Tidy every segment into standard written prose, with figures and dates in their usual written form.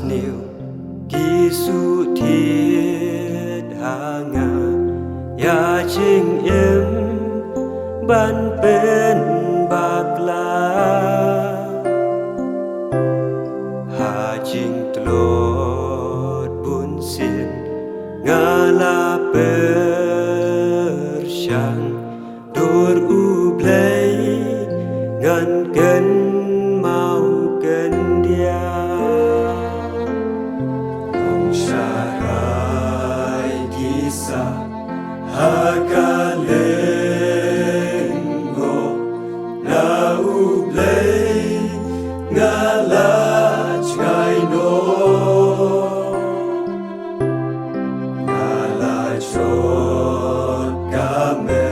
niu Gisu thiệt hanga ya ching im ban bên bạc la ha ching tlot bun sin ngala persyang dur ublay ngan ken mau ken dia ong syarai kisah hakalengo na ublay ngalaj ngaino ngalaj rot kame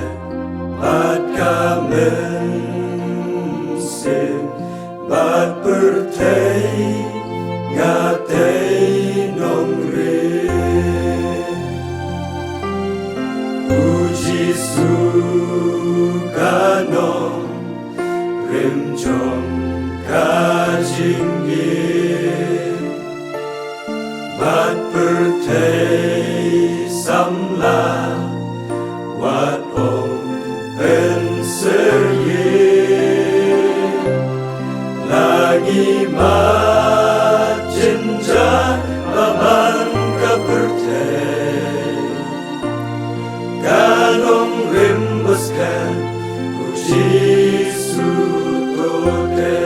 at kamen sim bat pertay ngatay nong rin uji sukanong rim chong kajingin bat pertay samla wat om ben seryin lagi mat jenja baban kapertay kanong rimbaskan uji sutote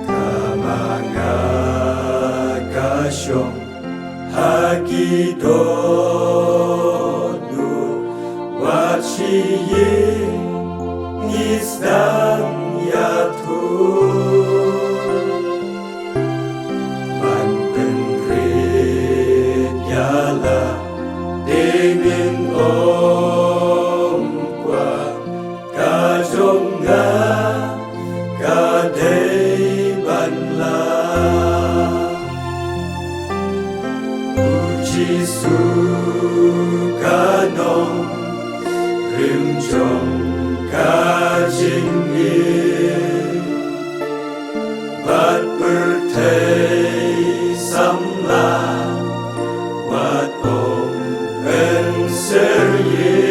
kamanga kasyong hakidodu wachiying ngisdang yatu manpenrit yala dingin om kwa kajong nga kadai banla uji sukanong rim chong kajingin bat pertay samla wat om ben seryin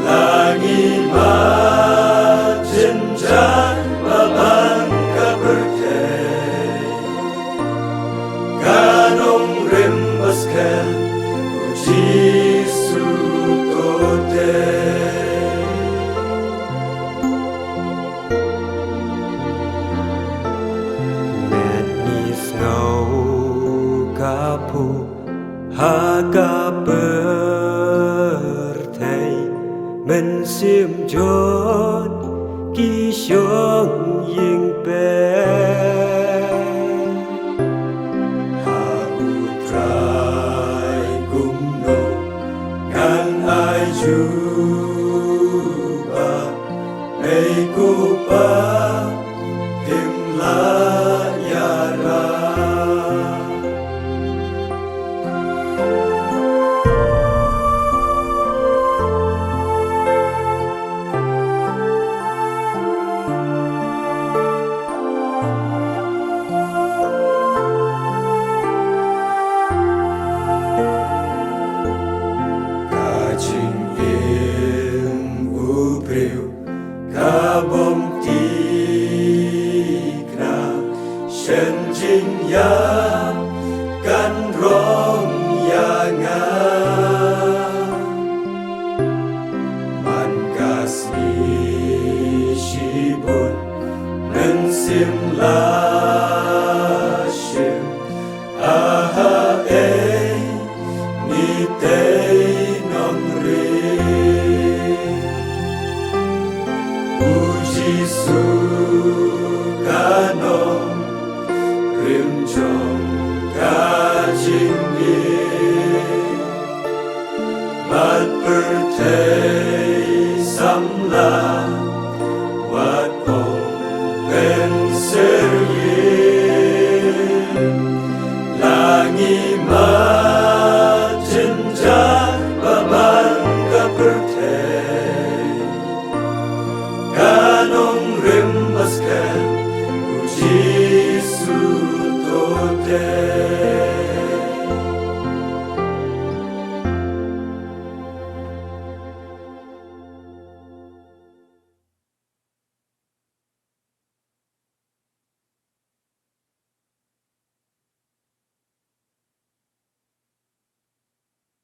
langi mat jenjan baban kapertay kanong rimbaskan uji sutote net nis ngau kapu haga pertay men sim jot ki syong ying pe ha utrai kumno ngan ai juba ei kupa tim la yara kabom tikna shen jing ya kan rong ya nga man kasni shibun nen sim la shim aha ei ni tei nong rin uji sukanong rim chong kajingin bat pertay samla wat om ben seryin langi mat jenja baban kapertay